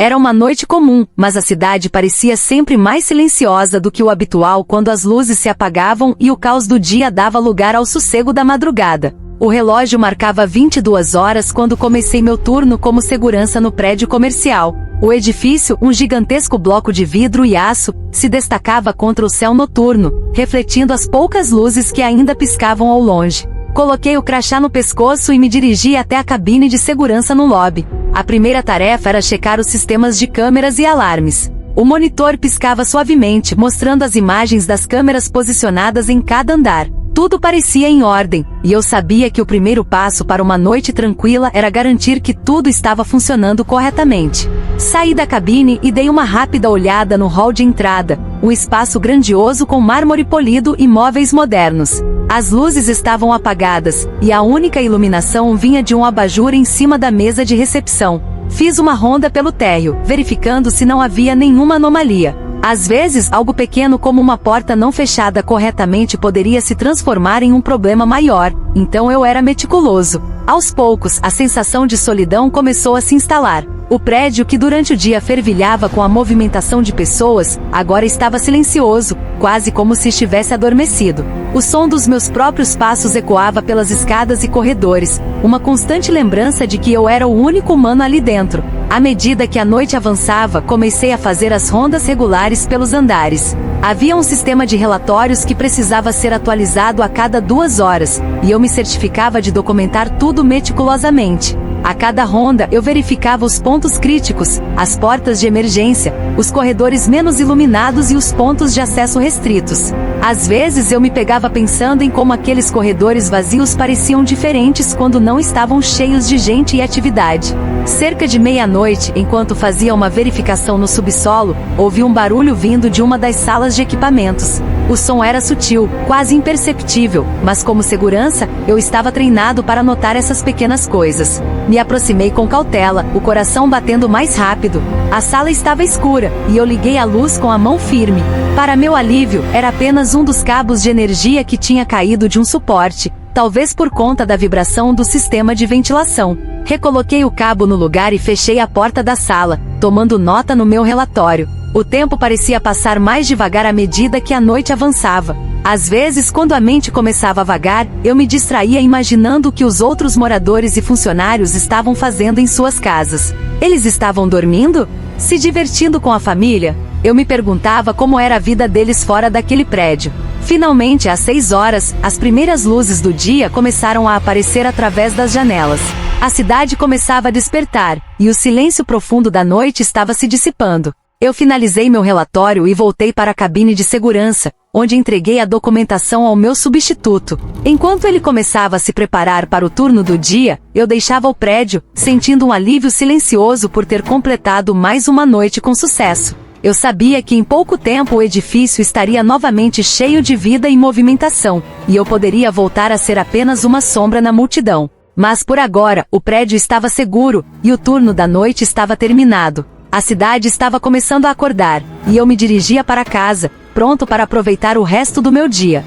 Era uma noite comum, mas a cidade parecia sempre mais silenciosa do que o habitual quando as luzes se apagavam e o caos do dia dava lugar ao sossego da madrugada. O relógio marcava 22 horas quando comecei meu turno como segurança no prédio comercial. O edifício, um gigantesco bloco de vidro e aço, se destacava contra o céu noturno, refletindo as poucas luzes que ainda piscavam ao longe. Coloquei o crachá no pescoço e me dirigi até a cabine de segurança no lobby. A primeira tarefa era checar os sistemas de câmeras e alarmes. O monitor piscava suavemente, mostrando as imagens das câmeras posicionadas em cada andar. Tudo parecia em ordem, e eu sabia que o primeiro passo para uma noite tranquila era garantir que tudo estava funcionando corretamente. Saí da cabine e dei uma rápida olhada no hall de entrada, um espaço grandioso com mármore polido e móveis modernos. As luzes estavam apagadas, e a única iluminação vinha de um abajur em cima da mesa de recepção. Fiz uma ronda pelo térreo, verificando se não havia nenhuma anomalia. Às vezes, algo pequeno como uma porta não fechada corretamente poderia se transformar em um problema maior, então eu era meticuloso. Aos poucos, a sensação de solidão começou a se instalar. O prédio que durante o dia fervilhava com a movimentação de pessoas, agora estava silencioso, quase como se estivesse adormecido. O som dos meus próprios passos ecoava pelas escadas e corredores, uma constante lembrança de que eu era o único humano ali dentro. À medida que a noite avançava, comecei a fazer as rondas regulares pelos andares. Havia um sistema de relatórios que precisava ser atualizado a cada 2 horas, e eu me certificava de documentar tudo meticulosamente. A cada ronda, eu verificava os pontos críticos, as portas de emergência, os corredores menos iluminados e os pontos de acesso restritos. Às vezes eu me pegava pensando em como aqueles corredores vazios pareciam diferentes quando não estavam cheios de gente e atividade. Cerca de meia-noite, enquanto fazia uma verificação no subsolo, ouvi um barulho vindo de uma das salas de equipamentos. O som era sutil, quase imperceptível, mas como segurança, eu estava treinado para notar essas pequenas coisas. Me aproximei com cautela, o coração batendo mais rápido. A sala estava escura, e eu liguei a luz com a mão firme. Para meu alívio, era apenas um dos cabos de energia que tinha caído de um suporte, talvez por conta da vibração do sistema de ventilação. Recoloquei o cabo no lugar e fechei a porta da sala, tomando nota no meu relatório. O tempo parecia passar mais devagar à medida que a noite avançava. Às vezes, quando a mente começava a vagar, eu me distraía imaginando o que os outros moradores e funcionários estavam fazendo em suas casas. Eles estavam dormindo? Se divertindo com a família? Eu me perguntava como era a vida deles fora daquele prédio. Finalmente, às 6 horas, as primeiras luzes do dia começaram a aparecer através das janelas. A cidade começava a despertar, e o silêncio profundo da noite estava se dissipando. Eu finalizei meu relatório e voltei para a cabine de segurança, onde entreguei a documentação ao meu substituto. Enquanto ele começava a se preparar para o turno do dia, eu deixava o prédio, sentindo um alívio silencioso por ter completado mais uma noite com sucesso. Eu sabia que em pouco tempo o edifício estaria novamente cheio de vida e movimentação, e eu poderia voltar a ser apenas uma sombra na multidão. Mas por agora, o prédio estava seguro, e o turno da noite estava terminado. A cidade estava começando a acordar, e eu me dirigia para casa, pronto para aproveitar o resto do meu dia.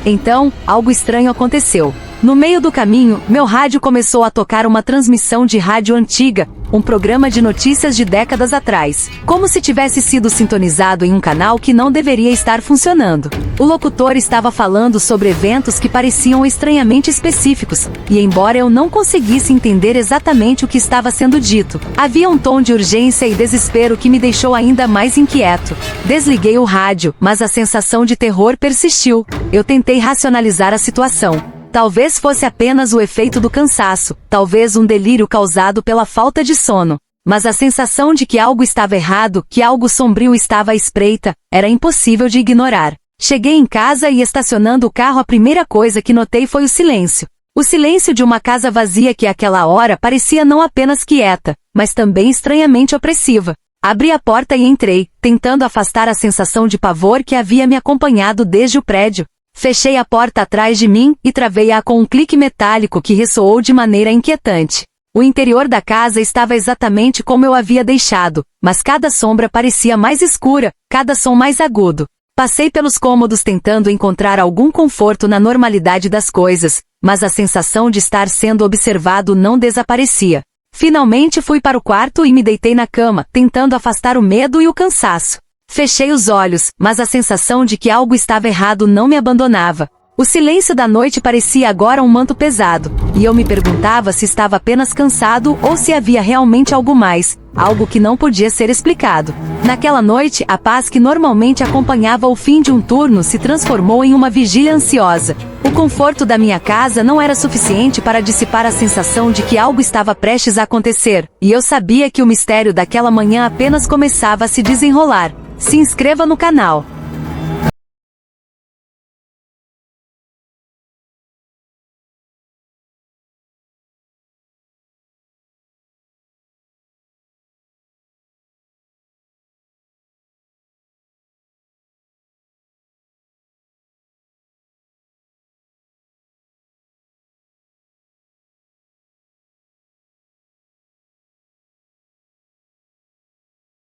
Então, algo estranho aconteceu. No meio do caminho, meu rádio começou a tocar uma transmissão de rádio antiga, um programa de notícias de décadas atrás, como se tivesse sido sintonizado em um canal que não deveria estar funcionando. O locutor estava falando sobre eventos que pareciam estranhamente específicos, e embora eu não conseguisse entender exatamente o que estava sendo dito, havia um tom de urgência e desespero que me deixou ainda mais inquieto. Desliguei o rádio, mas a sensação de terror persistiu. Eu tentei racionalizar a situação. Talvez fosse apenas o efeito do cansaço, talvez um delírio causado pela falta de sono. Mas a sensação de que algo estava errado, que algo sombrio estava à espreita, era impossível de ignorar. Cheguei em casa e estacionando o carro, a primeira coisa que notei foi o silêncio. O silêncio de uma casa vazia que àquela hora parecia não apenas quieta, mas também estranhamente opressiva. Abri a porta e entrei, tentando afastar a sensação de pavor que havia me acompanhado desde o prédio. Fechei a porta atrás de mim e travei-a com um clique metálico que ressoou de maneira inquietante. O interior da casa estava exatamente como eu havia deixado, mas cada sombra parecia mais escura, cada som mais agudo. Passei pelos cômodos tentando encontrar algum conforto na normalidade das coisas, mas a sensação de estar sendo observado não desaparecia. Finalmente fui para o quarto e me deitei na cama, tentando afastar o medo e o cansaço. Fechei os olhos, mas a sensação de que algo estava errado não me abandonava. O silêncio da noite parecia agora um manto pesado, e eu me perguntava se estava apenas cansado ou se havia realmente algo mais, algo que não podia ser explicado. Naquela noite, a paz que normalmente acompanhava o fim de um turno se transformou em uma vigília ansiosa. O conforto da minha casa não era suficiente para dissipar a sensação de que algo estava prestes a acontecer, e eu sabia que o mistério daquela manhã apenas começava a se desenrolar. Se inscreva no canal.